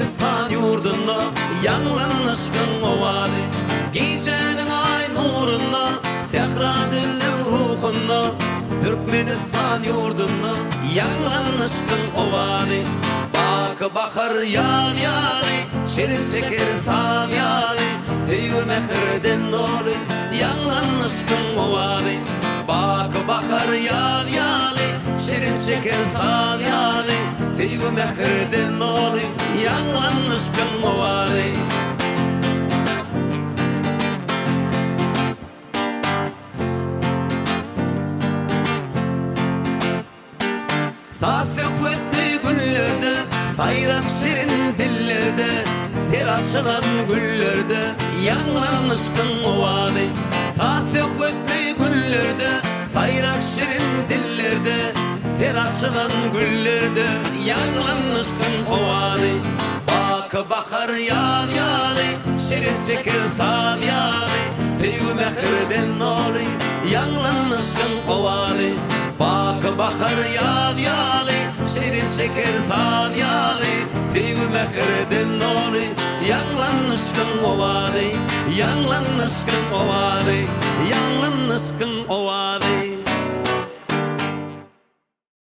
Türkmenistan yurdunda yanlanışkın ovadi. Gecenin ay nurunda Tehra dilim ruhunda Türkmenistan yurdunda yanlanışkın ovadi. Bak bakar yan yani şirin şeker san yani sevgi mehirden nuri yanlanışkın ovadi. Bak bakar yan yani şirin şeker san yani sevgi mehirden nuri yanlanışkın ovadi. Sası kuvvetli günlerde sayrak şirin dillerde ter aşılan güllerde yanlanışkın ovadi. Sası kuvvetli günlerde sayrak şirin dillerde ter aşılan güllerde yanlanışkın ovadi. Bak bakar yan yani şirin şeker san yani sevgi mehirden nuri yanlanışkın ovadi. Bak bakar yan yani şirin şeker san yani sevgi mehirden nuri yanlanışkın ovadi. Yanlanışkın ovadi. Yanlanışkın ovadi.